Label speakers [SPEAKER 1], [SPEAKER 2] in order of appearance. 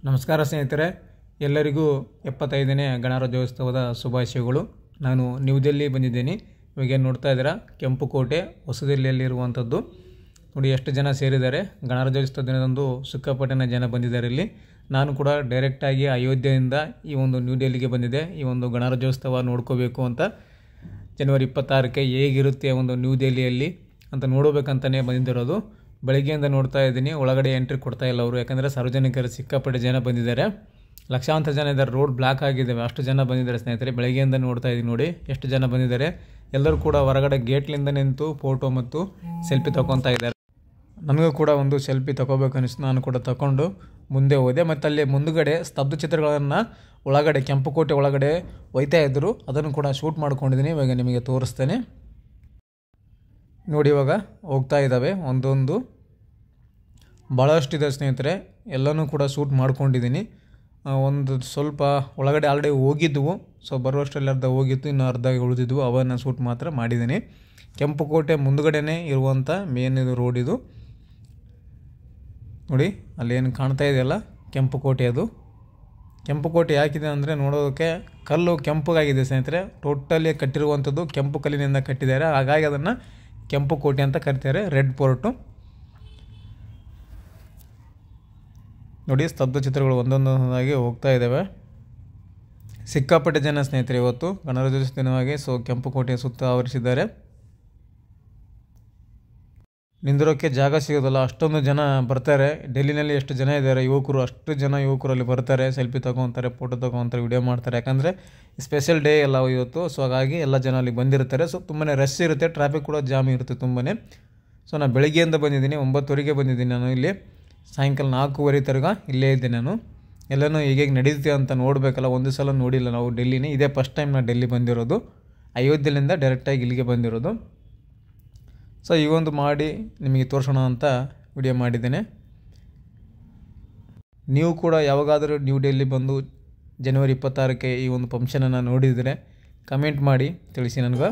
[SPEAKER 1] ನಮಸ್ಕಾರ ಸ್ನೇಹಿತರೆ, ಎಲ್ಲರಿಗೂ 75ನೇ ಗಣರಾಜ್ಯೋತ್ಸವದ ಶುಭಾಶಯಗಳು. ನಾನು ನ್ಯೂ ದಿಲ್ಲಿ ಬಂದಿದ್ದೇನೆ. ಇವಾಗ ನೋಡ್ತಾ ಇದ್ದೀರಾ, ಕೆಂಪು ಕೋಟೆ ಹೊಸದಿಲ್ಲಿಯಲ್ಲಿರುವಂಥದ್ದು. ನೋಡಿ ಎಷ್ಟು ಜನ ಸೇರಿದ್ದಾರೆ. ಗಣರಾಜ್ಯೋತ್ಸವ ದಿನದಂದು ಸಿಕ್ಕಾಪಟ್ಟೆ ಜನ ಬಂದಿದ್ದಾರೆ ಇಲ್ಲಿ. ನಾನು ಕೂಡ ಡೈರೆಕ್ಟಾಗಿ ಅಯೋಧ್ಯೆಯಿಂದ ಈ ಒಂದು ನ್ಯೂ ಡೆಲ್ಲಿಗೆ ಬಂದಿದ್ದೆ. ಈ ಒಂದು ಗಣರಾಜ್ಯೋತ್ಸವ ನೋಡ್ಕೋಬೇಕು ಅಂತ. ಜನವರಿ 26ಕ್ಕೆ ಹೇಗಿರುತ್ತೆ ಒಂದು ನ್ಯೂ ಡೆಲ್ಲಿಯಲ್ಲಿ ಅಂತ ನೋಡಬೇಕಂತಲೇ ಬಂದಿರೋದು. ಬೆಳಗ್ಗೆಯಿಂದ ನೋಡ್ತಾ ಇದ್ದೀನಿ, ಒಳಗಡೆ ಎಂಟ್ರಿ ಕೊಡ್ತಾ ಇಲ್ಲ ಅವರು. ಯಾಕಂದರೆ ಸಾರ್ವಜನಿಕರು ಸಿಕ್ಕಾಪಟ್ಟೆ ಜನ ಬಂದಿದ್ದಾರೆ. ಲಕ್ಷಾಂತರ ಜನ ಇದ್ದಾರೆ. ರೋಡ್ ಬ್ಲಾಕ್ ಆಗಿದ್ದಾವೆ, ಅಷ್ಟು ಜನ ಬಂದಿದ್ದಾರೆ ಸ್ನೇಹಿತರೆ. ಬೆಳಗ್ಗೆಯಿಂದ ನೋಡ್ತಾ ಇದ್ದೀನಿ ನೋಡಿ ಎಷ್ಟು ಜನ ಬಂದಿದ್ದಾರೆ. ಎಲ್ಲರೂ ಕೂಡ ಹೊರಗಡೆ ಗೇಟ್ಲಿಂದ ನಿಂತು ಫೋಟೋ ಮತ್ತು ಸೆಲ್ಫಿ ತೊಗೊತಾ ಇದ್ದಾರೆ. ನನಗೂ ಕೂಡ ಒಂದು ಸೆಲ್ಫಿ ತೊಗೋಬೇಕು ಅನಿಸ್ತು. ನಾನು ಕೂಡ ತಗೊಂಡು ಮುಂದೆ ಹೋದೆ. ಮತ್ತು ಅಲ್ಲಿ ಮುಂದುಗಡೆ ಸ್ತಬ್ಧ ಚಿತ್ರಗಳನ್ನು ಒಳಗಡೆ ಕೆಂಪು ಕೋಟೆ ಒಳಗಡೆ ಒಯ್ತಾ ಇದ್ದರು. ಅದನ್ನು ಕೂಡ ಶೂಟ್ ಮಾಡ್ಕೊಂಡಿದ್ದೀನಿ. ಇವಾಗ ನಿಮಗೆ ತೋರಿಸ್ತೇನೆ ನೋಡಿ. ಇವಾಗ ಹೋಗ್ತಾ ಇದ್ದಾವೆ ಒಂದೊಂದು, ಭಾಳಷ್ಟಿದೆ ಸ್ನೇಹಿತರೆ. ಎಲ್ಲನೂ ಕೂಡ ಶೂಟ್ ಮಾಡ್ಕೊಂಡಿದ್ದೀನಿ. ಒಂದು ಸ್ವಲ್ಪ ಒಳಗಡೆ ಆಲ್ರೆಡಿ ಹೋಗಿದ್ವು, ಸೊ ಬರುವಷ್ಟರಲ್ಲಿ ಅರ್ಧ ಹೋಗಿತ್ತು, ಇನ್ನು ಅರ್ಧ ಉಳಿದಿದ್ವು. ಅವನ್ನು ಶೂಟ್ ಮಾತ್ರ ಮಾಡಿದ್ದೀನಿ. ಕೆಂಪು ಕೋಟೆ ಮುಂದುಗಡೆನೇ ಇರುವಂಥ ಮೇನ್ ಇದು ರೋಡ್ ಇದು ನೋಡಿ. ಅಲ್ಲೇನು ಕಾಣ್ತಾ ಇದೆಯಲ್ಲ ಕೆಂಪು ಕೋಟೆ, ಅದು ಕೆಂಪು ಕೋಟೆ ಯಾಕಿದೆ ಅಂದರೆ ನೋಡೋದಕ್ಕೆ ಕಲ್ಲು ಕೆಂಪಗಾಗಿದೆ ಸ್ನೇಹಿತರೆ. ಟೋಟಲಿ ಕಟ್ಟಿರುವಂಥದ್ದು ಕೆಂಪು ಕಲ್ಲಿನಿಂದ ಕಟ್ಟಿದ್ದಾರೆ. ಹಾಗಾಗಿ ಅದನ್ನು ಕೆಂಪು ಕೋಟೆ ಅಂತ ಕರಿತಾರೆ, ರೆಡ್ ಫೋರ್ಟು ನೋಡಿ. ಸ್ತಬ್ಧ ಚಿತ್ರಗಳು ಒಂದೊಂದಾಗಿ ಹೋಗ್ತಾ ಇದ್ದಾವೆ. ಸಿಕ್ಕಾಪಟ್ಟೆ ಜನ ಸ್ನೇಹಿತರೆ ಇವತ್ತು ಗಣರಾಜ್ಯೋತ್ಸವ ದಿನವಾಗಿ. ಸೊ ಕೆಂಪು ಕೋಟೆಯ ಸುತ್ತ ಆವರಿಸಿದ್ದಾರೆ. ನಿಂದಿರೋಕ್ಕೆ ಜಾಗ ಸಿಗೋದಲ್ಲ, ಅಷ್ಟೊಂದು ಜನ ಬರ್ತಾರೆ. ಡೆಲ್ಲಿನಲ್ಲಿ ಎಷ್ಟು ಜನ ಇದ್ದಾರೆ ಯುವಕರು, ಅಷ್ಟು ಜನ ಯುವಕರು ಅಲ್ಲಿ ಬರ್ತಾರೆ. ಸೆಲ್ಫಿ ತೊಗೊತಾರೆ, ಫೋಟೋ ತೊಗೊತಾರೆ, ವಿಡಿಯೋ ಮಾಡ್ತಾರೆ. ಯಾಕಂದರೆ ಸ್ಪೆಷಲ್ ಡೇ ಎಲ್ಲ ಇವತ್ತು. ಸೊ ಹಾಗಾಗಿ ಎಲ್ಲ ಜನ ಅಲ್ಲಿ ಬಂದಿರ್ತಾರೆ. ಸೊ ತುಂಬಾ ರಶ್ ಇರುತ್ತೆ, ಟ್ರಾಫಿಕ್ ಕೂಡ ಜಾಮ್ ಇರುತ್ತೆ ತುಂಬಾ. ಸೊ ನಾನು ಬೆಳಗ್ಗೆಯಿಂದ ಬಂದಿದ್ದೀನಿ, 9:00ಗೆ ಬಂದಿದ್ದೀನಿ ನಾನು ಇಲ್ಲಿ. ಸಾಯಂಕಾಲ 4:30 ತನಕ ಇಲ್ಲೇ ಇದ್ದೆ ನಾನು. ಎಲ್ಲನೂ ಹೇಗೆ ನಡೀತೆ ಅಂತ ನೋಡಬೇಕಲ್ಲ. ಒಂದು ಸಲ ನೋಡಿಲ್ಲ ನಾವು ಡೆಲ್ಲಿನೇ. ಇದೇ ಫಸ್ಟ್ ಟೈಮ್ ನಾನು ಡೆಲ್ಲಿ ಬಂದಿರೋದು. ಅಯೋಧ್ಯೆಯಿಂದ ಡೈರೆಕ್ಟಾಗಿ ಇಲ್ಲಿಗೆ ಬಂದಿರೋದು. ಸೊ ಈ ಒಂದು ಮಾಡಿ ನಿಮಗೆ ತೋರಿಸೋಣ ಅಂತ ವಿಡಿಯೋ ಮಾಡಿದ್ದೇನೆ. ನೀವು ಕೂಡ ಯಾವಾಗಾದರೂ ನ್ಯೂ ಡೆಲ್ಲಿ ಬಂದು ಜನವರಿ 26ಕ್ಕೆ ಈ ಒಂದು ಫಂಕ್ಷನನ್ನು ನೋಡಿದರೆ ಕಮೆಂಟ್ ಮಾಡಿ ತಿಳಿಸಿ ನನಗೆ.